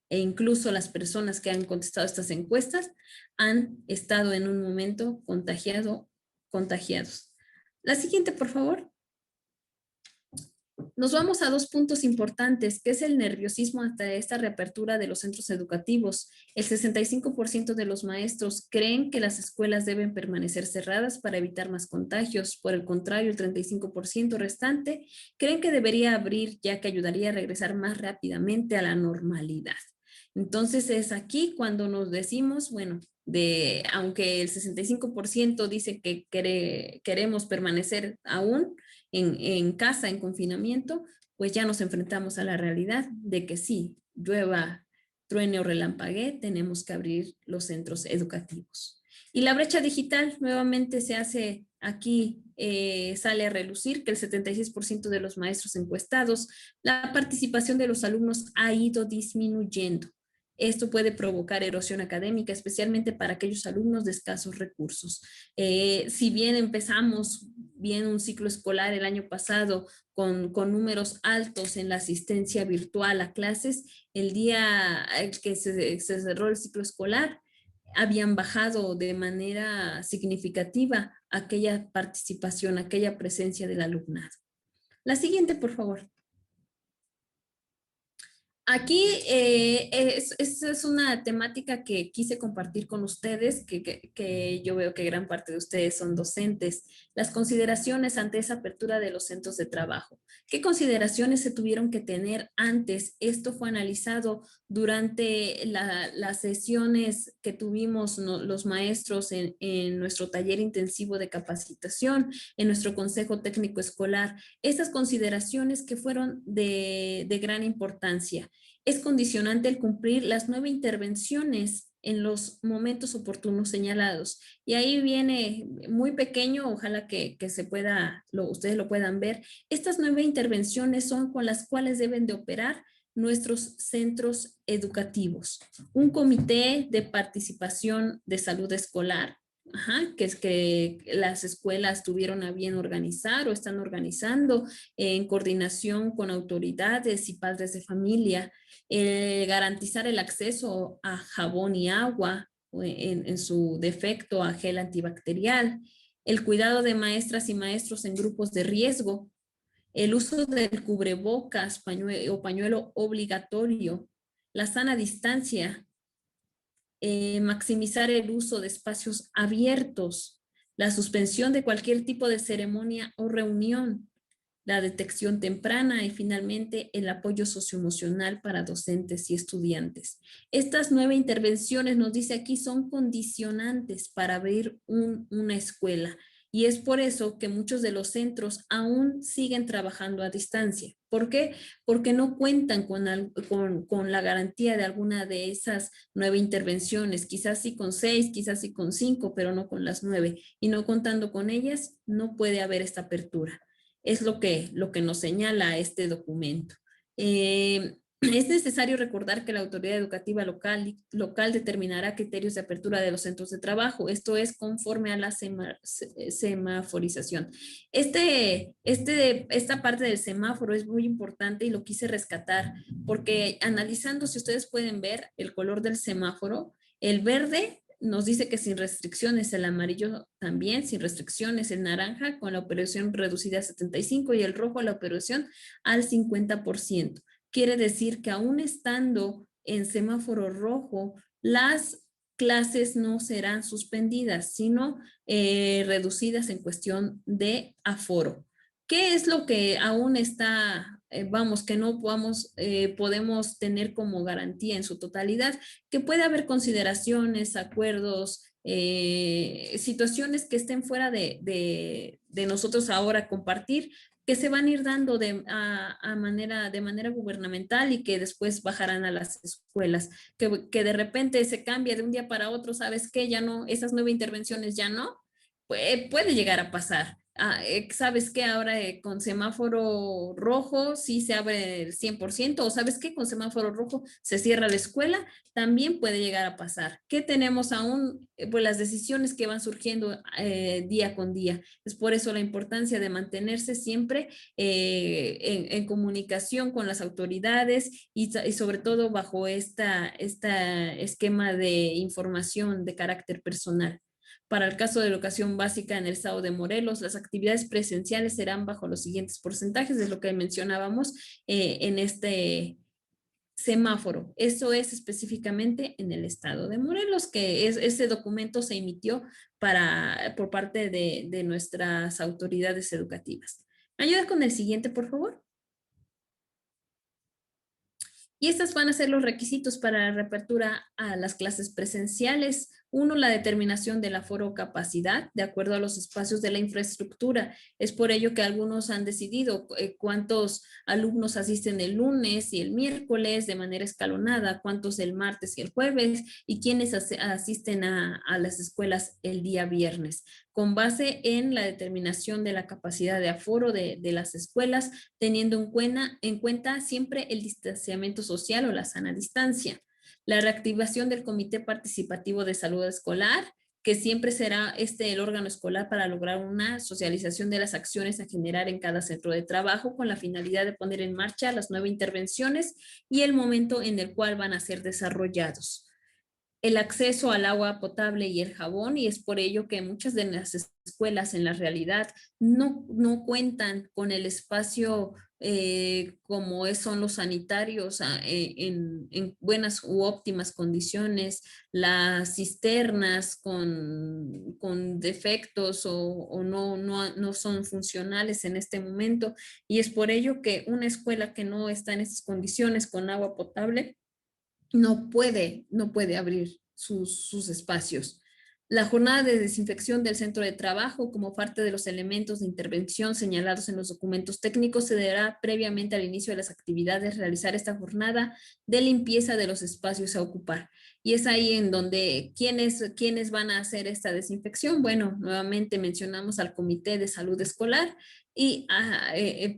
E incluso las personas que han contestado estas encuestas han estado en un momento contagiados. La siguiente, por favor. Nos vamos a dos puntos importantes, que es el nerviosismo ante esta reapertura de los centros educativos. El 65% de los maestros creen que las escuelas deben permanecer cerradas para evitar más contagios. Por el contrario, el 35% restante creen que debería abrir, ya que ayudaría a regresar más rápidamente a la normalidad. Entonces es aquí cuando nos decimos, bueno, aunque el 65% dice que queremos permanecer aún en casa, en confinamiento, pues ya nos enfrentamos a la realidad de que sí, llueva, truene o relampaguee, tenemos que abrir los centros educativos. Y la brecha digital nuevamente se hace aquí, sale a relucir que el 76% de los maestros encuestados, la participación de los alumnos ha ido disminuyendo. Esto puede provocar erosión académica, especialmente para aquellos alumnos de escasos recursos. Si bien empezamos bien un ciclo escolar el año pasado con números altos en la asistencia virtual a clases, el día que se cerró el ciclo escolar, habían bajado de manera significativa aquella participación, aquella presencia del alumnado. La siguiente, por favor. Aquí es una temática que quise compartir con ustedes, que yo veo que gran parte de ustedes son docentes. Las consideraciones ante esa apertura de los centros de trabajo. ¿Qué consideraciones se tuvieron que tener antes? Esto fue analizado durante las sesiones que tuvimos los maestros en nuestro taller intensivo de capacitación, en nuestro consejo técnico escolar. Estas consideraciones que fueron de gran importancia. Es condicionante el cumplir las 9 intervenciones en los momentos oportunos señalados. Y ahí viene muy pequeño, ojalá que se pueda, ustedes lo puedan ver. Estas 9 intervenciones son con las cuales deben de operar nuestros centros educativos. Un comité de participación de salud escolar, que es que las escuelas tuvieron a bien organizar o están organizando en coordinación con autoridades y padres de familia. Garantizar el acceso a jabón y agua, en su defecto a gel antibacterial, el cuidado de maestras y maestros en grupos de riesgo, el uso del cubrebocas o pañuelo obligatorio, la sana distancia, maximizar el uso de espacios abiertos, la suspensión de cualquier tipo de ceremonia o reunión, la detección temprana y finalmente el apoyo socioemocional para docentes y estudiantes. Estas 9 intervenciones, nos dice aquí, son condicionantes para abrir una escuela. Y es por eso que muchos de los centros aún siguen trabajando a distancia. ¿Por qué? Porque no cuentan con la garantía de alguna de esas 9 intervenciones. Quizás sí con 6, quizás sí con 5, pero no con las 9. Y no contando con ellas, no puede haber esta apertura. Es lo que nos señala este documento. Es necesario recordar que la autoridad educativa local determinará criterios de apertura de los centros de trabajo. Esto es conforme a la semaforización. Esta parte del semáforo es muy importante y lo quise rescatar porque analizando, si ustedes pueden ver el color del semáforo, el verde nos dice que sin restricciones, el amarillo también, sin restricciones, el naranja con la operación reducida a 75 y el rojo la operación al 50%. Quiere decir que aún estando en semáforo rojo, las clases no serán suspendidas, sino reducidas en cuestión de aforo. ¿Qué es lo que aún está, que no podemos tener como garantía en su totalidad? Que puede haber consideraciones, acuerdos, situaciones que estén fuera de nosotros ahora compartir, que se van a ir dando de manera gubernamental y que después bajarán a las escuelas, que de repente se cambia de un día para otro, ¿sabes qué? Ya no, esas 9 intervenciones ya no, puede llegar a pasar. ¿Sabes qué? Ahora con semáforo rojo sí se abre el 100%, o ¿sabes qué? Con semáforo rojo se cierra la escuela, también puede llegar a pasar. ¿Qué tenemos aún? Pues las decisiones que van surgiendo día con día. Es por eso la importancia de mantenerse siempre en comunicación con las autoridades y sobre todo bajo esta esquema de información de carácter personal. Para el caso de educación básica en el estado de Morelos, las actividades presenciales serán bajo los siguientes porcentajes, de lo que mencionábamos en este semáforo. Eso es específicamente en el estado de Morelos, que ese documento se emitió por parte de nuestras autoridades educativas. ¿Me ayuda con el siguiente, por favor? Y estos van a ser los requisitos para la reapertura a las clases presenciales. Uno, la determinación del aforo o capacidad de acuerdo a los espacios de la infraestructura. Es por ello que algunos han decidido cuántos alumnos asisten el lunes y el miércoles de manera escalonada, cuántos el martes y el jueves y quiénes asisten a las escuelas el día viernes, con base en la determinación de la capacidad de aforo de las escuelas, teniendo en cuenta siempre el distanciamiento social o la sana distancia. La reactivación del Comité Participativo de Salud Escolar, que siempre será el órgano escolar para lograr una socialización de las acciones a generar en cada centro de trabajo con la finalidad de poner en marcha las nuevas intervenciones y el momento en el cual van a ser desarrollados. El acceso al agua potable y el jabón, y es por ello que muchas de las escuelas en la realidad no cuentan con el espacio como son los sanitarios en buenas u óptimas condiciones, las cisternas con defectos o no son funcionales en este momento, y es por ello que una escuela que no está en esas condiciones con agua potable no puede abrir sus espacios. La jornada de desinfección del centro de trabajo como parte de los elementos de intervención señalados en los documentos técnicos se deberá previamente al inicio de las actividades realizar esta jornada de limpieza de los espacios a ocupar. Y es ahí en donde ¿quiénes van a hacer esta desinfección? Bueno, nuevamente mencionamos al Comité de Salud Escolar y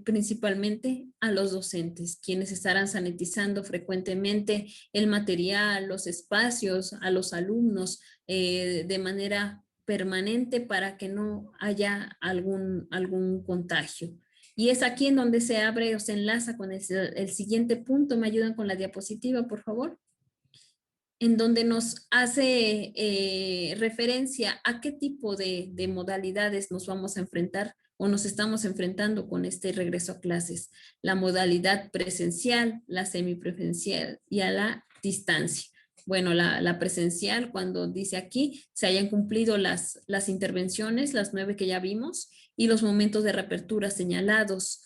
principalmente a los docentes, quienes estarán sanitizando frecuentemente el material, los espacios, a los alumnos de manera permanente para que no haya algún contagio. Y es aquí en donde se abre o se enlaza con el siguiente punto. ¿Me ayudan con la diapositiva, por favor? En donde nos hace referencia a qué tipo de modalidades nos vamos a enfrentar o nos estamos enfrentando con este regreso a clases. La modalidad presencial, la semipresencial y a la distancia. Bueno, la presencial, cuando dice aquí, se hayan cumplido las intervenciones, las 9 que ya vimos, y los momentos de reapertura señalados.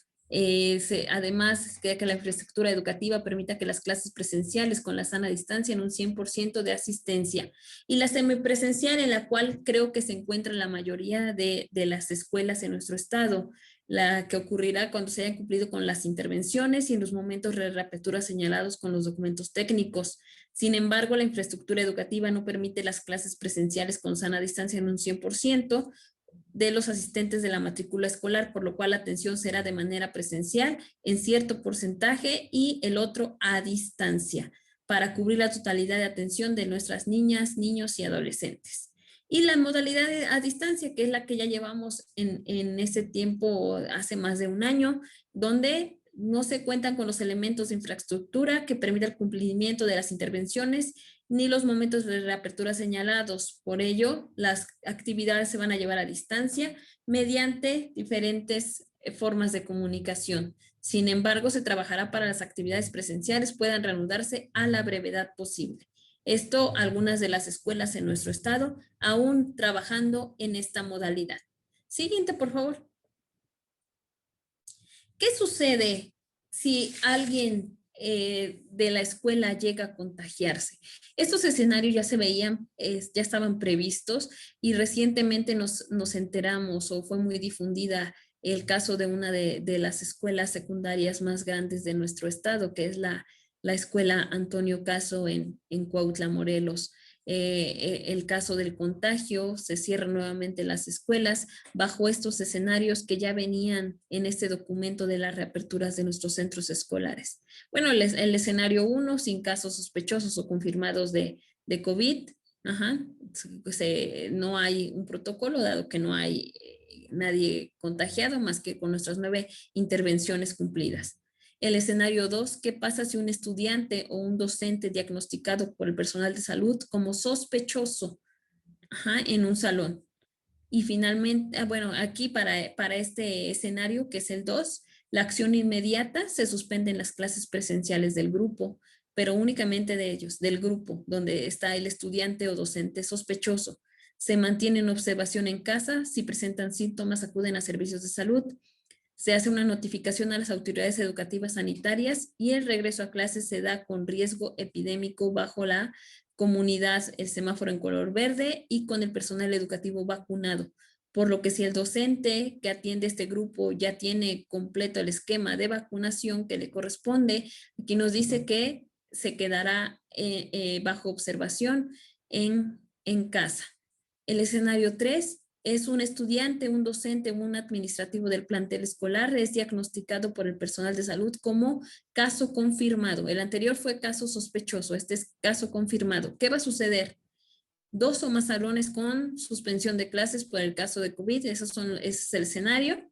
Además, que la infraestructura educativa permita que las clases presenciales con la sana distancia en un 100% de asistencia. Y la semipresencial, en la cual creo que se encuentra la mayoría de las escuelas en nuestro estado, la que ocurrirá cuando se hayan cumplido con las intervenciones y en los momentos de reapertura señalados con los documentos técnicos. Sin embargo, la infraestructura educativa no permite las clases presenciales con sana distancia en un 100% de los asistentes de la matrícula escolar, por lo cual la atención será de manera presencial en cierto porcentaje y el otro a distancia, para cubrir la totalidad de atención de nuestras niñas, niños y adolescentes. Y la modalidad a distancia, que es la que ya llevamos en ese tiempo, hace más de un año, donde no se cuentan con los elementos de infraestructura que permitan el cumplimiento de las intervenciones ni los momentos de reapertura señalados. Por ello, las actividades se van a llevar a distancia mediante diferentes formas de comunicación. Sin embargo, se trabajará para las actividades presenciales puedan reanudarse a la brevedad posible. Esto, algunas de las escuelas en nuestro estado aún trabajando en esta modalidad. Siguiente, por favor. ¿Qué sucede si alguien de la escuela llega a contagiarse? Estos escenarios ya se veían, ya estaban previstos y recientemente nos enteramos o fue muy difundida el caso de una de las escuelas secundarias más grandes de nuestro estado, que es la escuela Antonio Caso en Cuautla, Morelos. El caso del contagio, se cierran nuevamente las escuelas bajo estos escenarios que ya venían en este documento de las reaperturas de nuestros centros escolares. Bueno, el escenario 1, sin casos sospechosos o confirmados de COVID, no hay un protocolo dado que no hay nadie contagiado más que con nuestras 9 intervenciones cumplidas. El escenario 2, ¿qué pasa si un estudiante o un docente diagnosticado por el personal de salud como sospechoso en un salón. Y finalmente, bueno, aquí para este escenario, que es el 2, la acción inmediata, se suspenden las clases presenciales del grupo, pero únicamente de ellos, del grupo, donde está el estudiante o docente sospechoso. Se mantiene en observación en casa. Si presentan síntomas, acuden a servicios de salud. Se hace una notificación a las autoridades educativas sanitarias y el regreso a clases se da con riesgo epidémico bajo la comunidad, el semáforo en color verde y con el personal educativo vacunado. Por lo que si el docente que atiende este grupo ya tiene completo el esquema de vacunación que le corresponde, aquí nos dice que se quedará bajo observación en casa. El escenario 3 es un estudiante, un docente o un administrativo del plantel escolar, es diagnosticado por el personal de salud como caso confirmado. El anterior fue caso sospechoso, este es caso confirmado. ¿Qué va a suceder? 2 o más salones con suspensión de clases por el caso de COVID, ese es el escenario.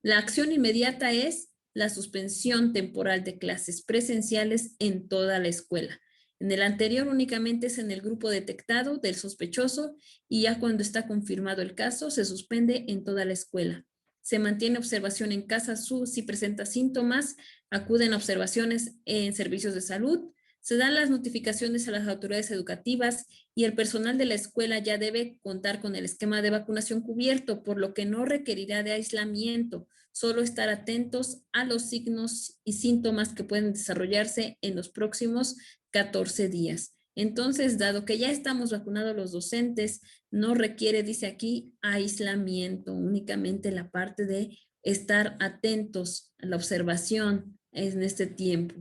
La acción inmediata es la suspensión temporal de clases presenciales en toda la escuela. En el anterior únicamente es en el grupo detectado del sospechoso y ya cuando está confirmado el caso se suspende en toda la escuela. Se mantiene observación en casa si presenta síntomas, acuden a observaciones en servicios de salud, se dan las notificaciones a las autoridades educativas y el personal de la escuela ya debe contar con el esquema de vacunación cubierto, por lo que no requerirá de aislamiento, solo estar atentos a los signos y síntomas que pueden desarrollarse en los próximos 14 días. Entonces, dado que ya estamos vacunados los docentes, no requiere, dice aquí, aislamiento, únicamente la parte de estar atentos a la observación en este tiempo.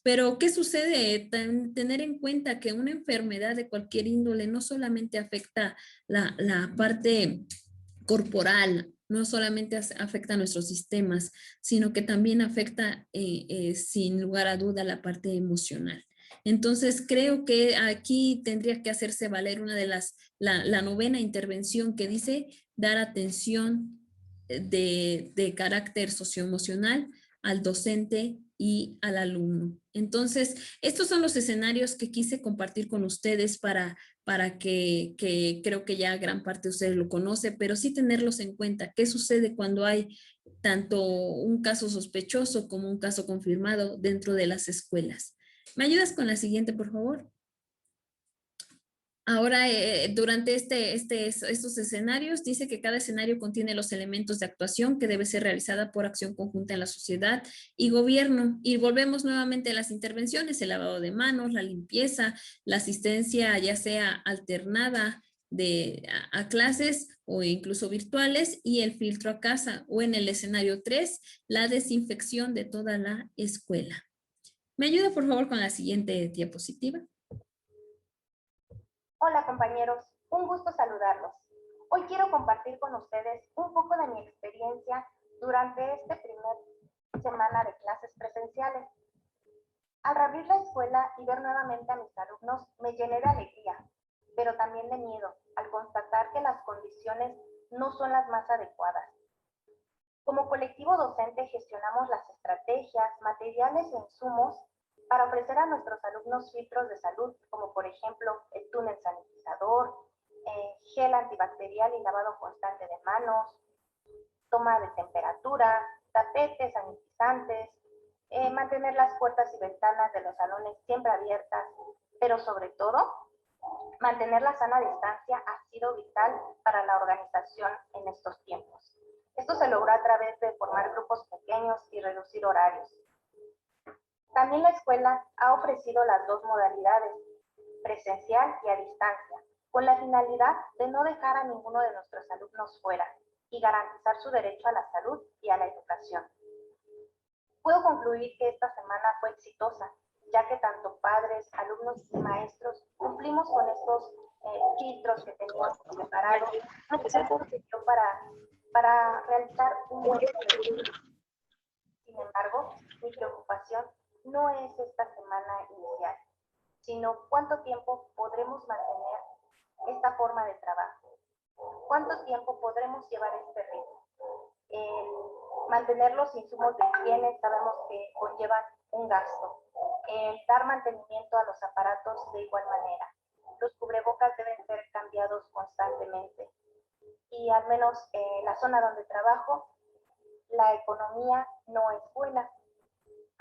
Pero, ¿qué sucede? Tener en cuenta que una enfermedad de cualquier índole no solamente afecta la parte corporal, no solamente afecta a nuestros sistemas, sino que también afecta, sin lugar a duda, la parte emocional. Entonces, creo que aquí tendría que hacerse valer una de la novena intervención que dice dar atención de carácter socioemocional al docente y al alumno. Entonces, estos son los escenarios que quise compartir con ustedes para que creo que ya gran parte de ustedes lo conoce, pero sí tenerlos en cuenta. ¿Qué sucede cuando hay tanto un caso sospechoso como un caso confirmado dentro de las escuelas? ¿Me ayudas con la siguiente, por favor? Ahora, durante estos escenarios, dice que cada escenario contiene los elementos de actuación que debe ser realizada por acción conjunta en la sociedad y gobierno. Y volvemos nuevamente a las intervenciones, el lavado de manos, la limpieza, la asistencia ya sea alternada a clases o incluso virtuales y el filtro a casa, o en el escenario 3, la desinfección de toda la escuela. ¿Me ayuda por favor con la siguiente diapositiva? Hola compañeros, un gusto saludarlos. Hoy quiero compartir con ustedes un poco de mi experiencia durante este primer semana de clases presenciales. Al abrir la escuela y ver nuevamente a mis alumnos me llené de alegría, pero también de miedo al constatar que las condiciones no son las más adecuadas. Como colectivo docente gestionamos las estrategias, materiales e insumos para ofrecer a nuestros alumnos filtros de salud, como por ejemplo el túnel sanitizador, gel antibacterial y lavado constante de manos, toma de temperatura, tapetes sanitizantes, mantener las puertas y ventanas de los salones siempre abiertas, pero sobre todo, mantener la sana distancia ha sido vital para la organización en estos tiempos. Esto se logró a través de formar grupos pequeños y reducir horarios. También la escuela ha ofrecido las dos modalidades, presencial y a distancia, con la finalidad de no dejar a ninguno de nuestros alumnos fuera y garantizar su derecho a la salud y a la educación. Puedo concluir que esta semana fue exitosa, ya que tanto padres, alumnos y maestros cumplimos con estos filtros que teníamos preparados para realizar un buen proyecto. Sin embargo, mi preocupación no es esta semana inicial, sino cuánto tiempo podremos mantener esta forma de trabajo. ¿Cuánto tiempo podremos llevar este ritmo? Mantener los insumos de higiene sabemos que conllevan un gasto. Dar mantenimiento a los aparatos de igual manera. los cubrebocas deben ser cambiados constantemente. Y al menos en la zona donde trabajo, la economía no es buena.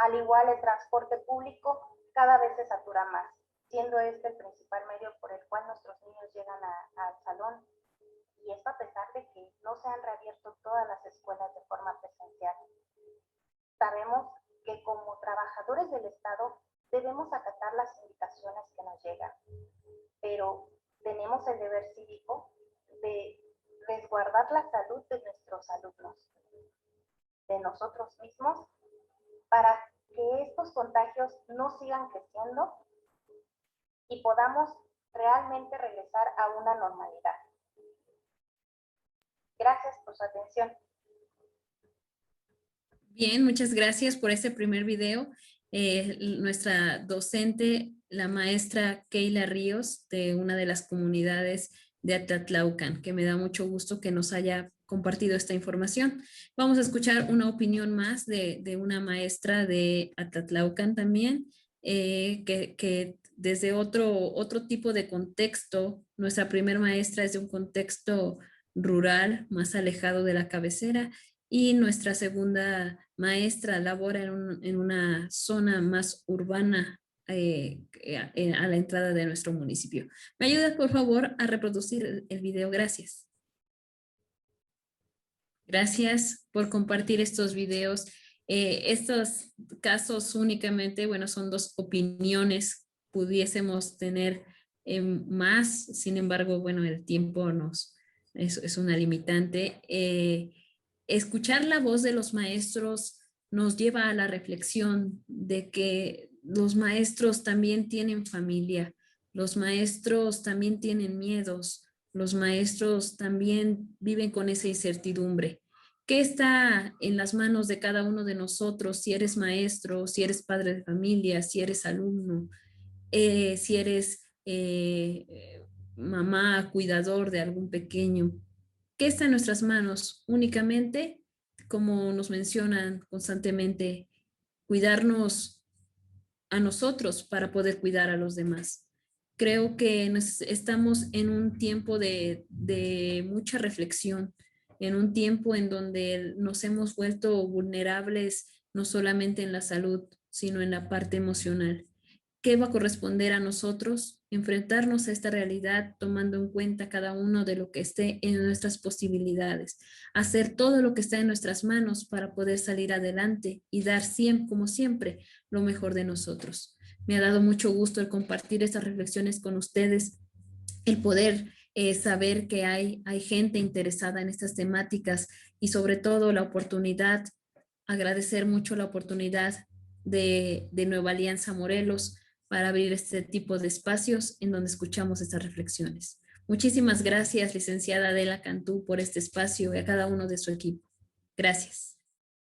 Al igual, el transporte público cada vez se satura más, siendo este el principal medio por el cual nuestros niños llegan al salón. Y esto a pesar de que no se han reabierto todas las escuelas de forma presencial. Sabemos que como trabajadores del Estado debemos acatar las indicaciones que nos llegan, pero tenemos el deber cívico de resguardar la salud de nuestros alumnos, de nosotros mismos, para que estos contagios no sigan creciendo y podamos realmente regresar a una normalidad. Gracias por su atención. Bien, muchas gracias por este primer video. Nuestra docente, la maestra Keila Ríos, de una de las comunidades de Atatlaucan, que me da mucho gusto que nos haya compartido esta información. Vamos a escuchar una opinión más de una maestra de Atatlaucan también, que desde otro tipo de contexto, nuestra primer maestra es de un contexto rural, más alejado de la cabecera, y nuestra segunda maestra labora en una zona más urbana a la entrada de nuestro municipio. ¿Me ayudas, por favor, a reproducir el video? Gracias. Gracias por compartir estos videos. Estos casos únicamente, bueno, son dos opiniones. Pudiésemos tener más, sin embargo, bueno, el tiempo es una limitante. Escuchar la voz de los maestros nos lleva a la reflexión de que los maestros también tienen familia, los maestros también tienen miedos, los maestros también viven con esa incertidumbre. ¿Qué está en las manos de cada uno de nosotros? Si eres maestro, si eres padre de familia, si eres alumno, si eres mamá, cuidador de algún pequeño. ¿Qué está en nuestras manos? Únicamente, como nos mencionan constantemente, cuidarnos a nosotros para poder cuidar a los demás. Creo que estamos en un tiempo de mucha reflexión, en un tiempo en donde nos hemos vuelto vulnerables, no solamente en la salud, sino en la parte emocional. ¿Qué va a corresponder a nosotros? Enfrentarnos a esta realidad tomando en cuenta cada uno de lo que esté en nuestras posibilidades, hacer todo lo que está en nuestras manos para poder salir adelante y dar siempre, como siempre, lo mejor de nosotros. Me ha dado mucho gusto el compartir estas reflexiones con ustedes, el poder saber que hay gente interesada en estas temáticas y sobre todo la oportunidad, agradecer mucho la oportunidad de Nueva Alianza Morelos para abrir este tipo de espacios en donde escuchamos estas reflexiones. Muchísimas gracias, licenciada Adela Cantú, por este espacio y a cada uno de su equipo. Gracias.